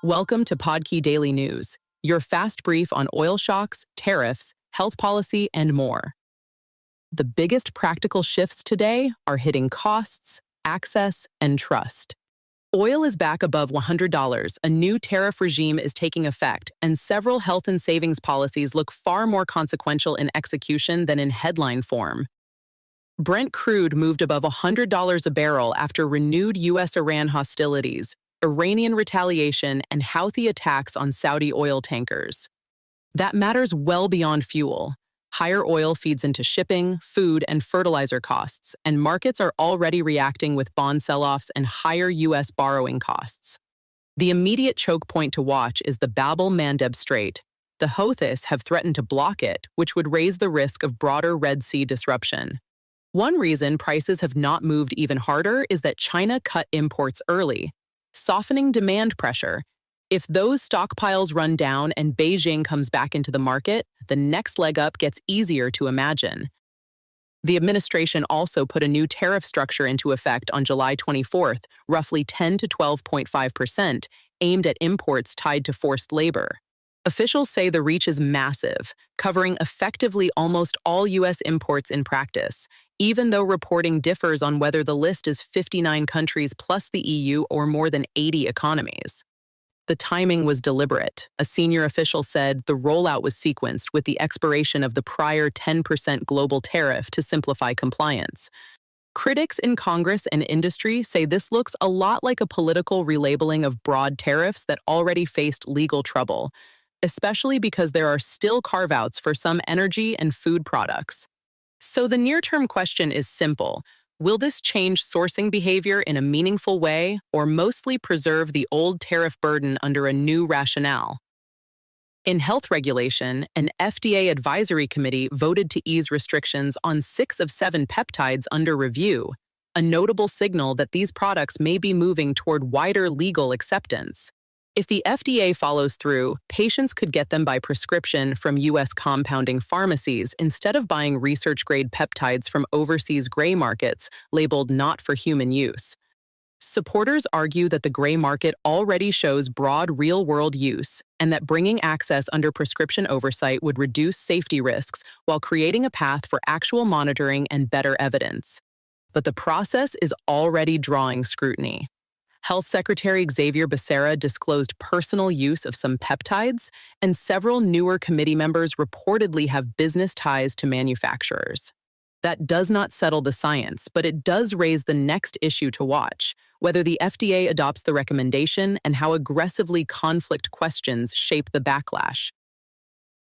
Welcome to Podkey Daily News, your fast brief on oil shocks, tariffs, health policy, and more. The biggest practical shifts today are hitting costs, access, and trust. Oil is back above $100, a new tariff regime is taking effect, and several health and savings policies look far more consequential in execution than in headline form. Brent crude moved above $100 a barrel after renewed U.S.-Iran hostilities, Iranian retaliation, and Houthi attacks on Saudi oil tankers. That matters well beyond fuel. Higher oil feeds into shipping, food, and fertilizer costs, and markets are already reacting with bond sell-offs and higher U.S. borrowing costs. The immediate choke point to watch is the Bab-el-Mandeb Strait. The Houthis have threatened to block it, which would raise the risk of broader Red Sea disruption. One reason prices have not moved even harder is that China cut imports early, softening demand pressure. If those stockpiles run down and Beijing comes back into the market, the next leg up gets easier to imagine. The administration also put a new tariff structure into effect on July 24th, roughly 10 to 12.5%, aimed at imports tied to forced labor. Officials say the reach is massive, covering effectively almost all U.S. imports in practice, even though reporting differs on whether the list is 59 countries plus the EU or more than 80 economies. The timing was deliberate. A senior official said the rollout was sequenced with the expiration of the prior 10% global tariff to simplify compliance. Critics in Congress and industry say this looks a lot like a political relabeling of broad tariffs that already faced legal trouble, especially because there are still carve-outs for some energy and food products. So the near-term question is simple. Will this change sourcing behavior in a meaningful way or mostly preserve the old tariff burden under a new rationale? In health regulation, an FDA advisory committee voted to ease restrictions on 6 of 7 peptides under review, a notable signal that these products may be moving toward wider legal acceptance. If the FDA follows through, patients could get them by prescription from U.S. compounding pharmacies instead of buying research-grade peptides from overseas gray markets labeled not for human use. Supporters argue that the gray market already shows broad real-world use and that bringing access under prescription oversight would reduce safety risks while creating a path for actual monitoring and better evidence. But the process is already drawing scrutiny. Health Secretary Xavier Becerra disclosed personal use of some peptides, and several newer committee members reportedly have business ties to manufacturers. That does not settle the science, but it does raise the next issue to watch: whether the FDA adopts the recommendation and how aggressively conflict questions shape the backlash.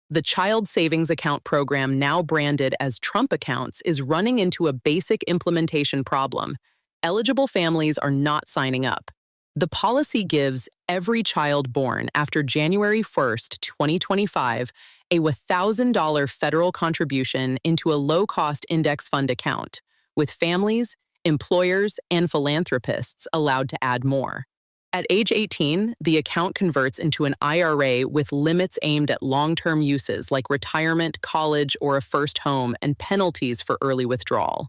The Child Savings Account program, now branded as Trump accounts, is running into a basic implementation problem. Eligible families are not signing up. The policy gives every child born after January 1st, 2025, a $1,000 federal contribution into a low-cost index fund account, with families, employers, and philanthropists allowed to add more. At age 18, the account converts into an IRA with limits aimed at long-term uses like retirement, college, or a first home, and penalties for early withdrawal.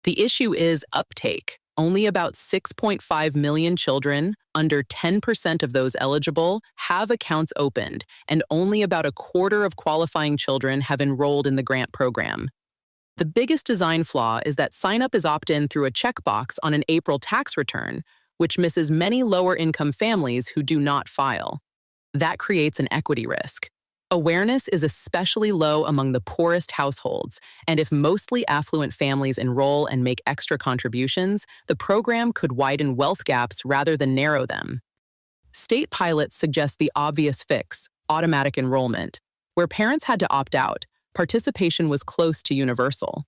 The issue is uptake. Only about 6.5 million children, under 10% of those eligible, have accounts opened, and only about a quarter of qualifying children have enrolled in the grant program. The biggest design flaw is that sign-up is opt-in through a checkbox on an April tax return, which misses many lower-income families who do not file. That creates an equity risk. Awareness is especially low among the poorest households, and if mostly affluent families enroll and make extra contributions, the program could widen wealth gaps rather than narrow them. State pilots suggest the obvious fix: automatic enrollment. Where parents had to opt out, participation was close to universal.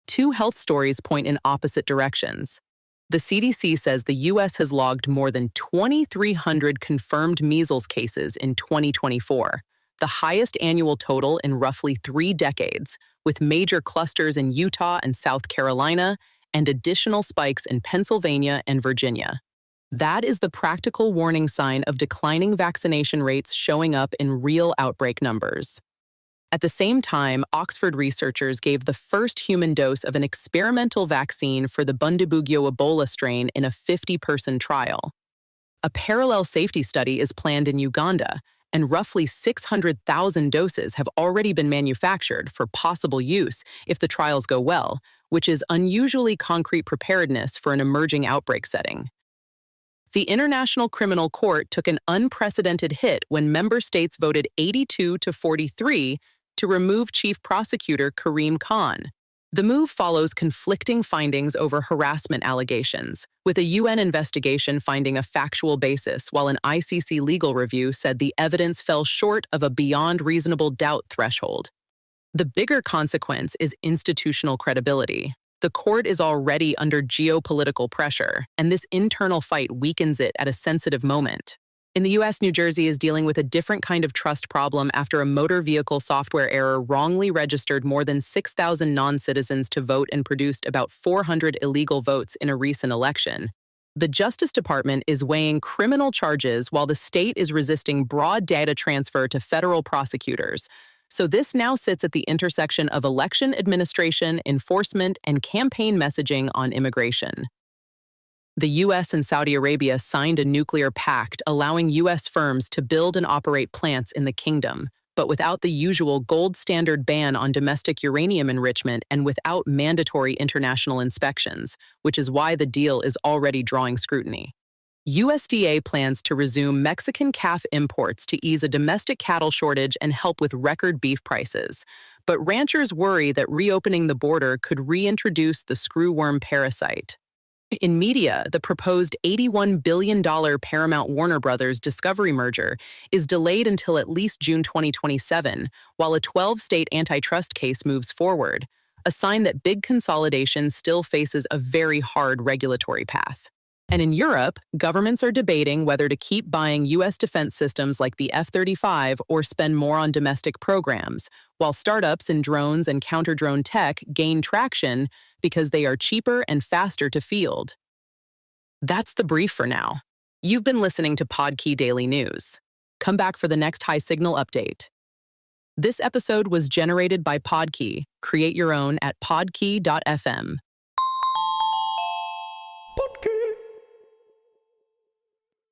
Two health stories point in opposite directions. The CDC says the U.S. has logged more than 2,300 confirmed measles cases in 2024, the highest annual total in roughly 3 decades, with major clusters in Utah and South Carolina and additional spikes in Pennsylvania and Virginia. That is the practical warning sign of declining vaccination rates showing up in real outbreak numbers. At the same time, Oxford researchers gave the first human dose of an experimental vaccine for the Bundibugyo Ebola strain in a 50-person trial. A parallel safety study is planned in Uganda, and roughly 600,000 doses have already been manufactured for possible use if the trials go well, which is unusually concrete preparedness for an emerging outbreak setting. The International Criminal Court took an unprecedented hit when member states voted 82 to 43 to remove Chief Prosecutor Karim Khan. The move follows conflicting findings over harassment allegations, with a UN investigation finding a factual basis, while an ICC legal review said the evidence fell short of a beyond reasonable doubt threshold. The bigger consequence is institutional credibility. The court is already under geopolitical pressure, and this internal fight weakens it at a sensitive moment. In the US, New Jersey is dealing with a different kind of trust problem after a motor vehicle software error wrongly registered more than 6,000 non-citizens to vote and produced about 400 illegal votes in a recent election. The Justice Department is weighing criminal charges while the state is resisting broad data transfer to federal prosecutors. So this now sits at the intersection of election administration, enforcement, and campaign messaging on immigration. The US and Saudi Arabia signed a nuclear pact allowing US firms to build and operate plants in the kingdom, but without the usual gold standard ban on domestic uranium enrichment and without mandatory international inspections, which is why the deal is already drawing scrutiny. USDA plans to resume Mexican calf imports to ease a domestic cattle shortage and help with record beef prices. But ranchers worry that reopening the border could reintroduce the screwworm parasite. In media, the proposed $81 billion Paramount-Warner Brothers Discovery merger is delayed until at least June 2027, while a 12-state antitrust case moves forward, a sign that big consolidation still faces a very hard regulatory path. And in Europe, governments are debating whether to keep buying U.S. defense systems like the F-35 or spend more on domestic programs, while startups in drones and counter-drone tech gain traction because they are cheaper and faster to field. That's the brief for now. You've been listening to Podkey Daily News. Come back for the next high signal update. This episode was generated by Podkey. Create your own at podkey.fm.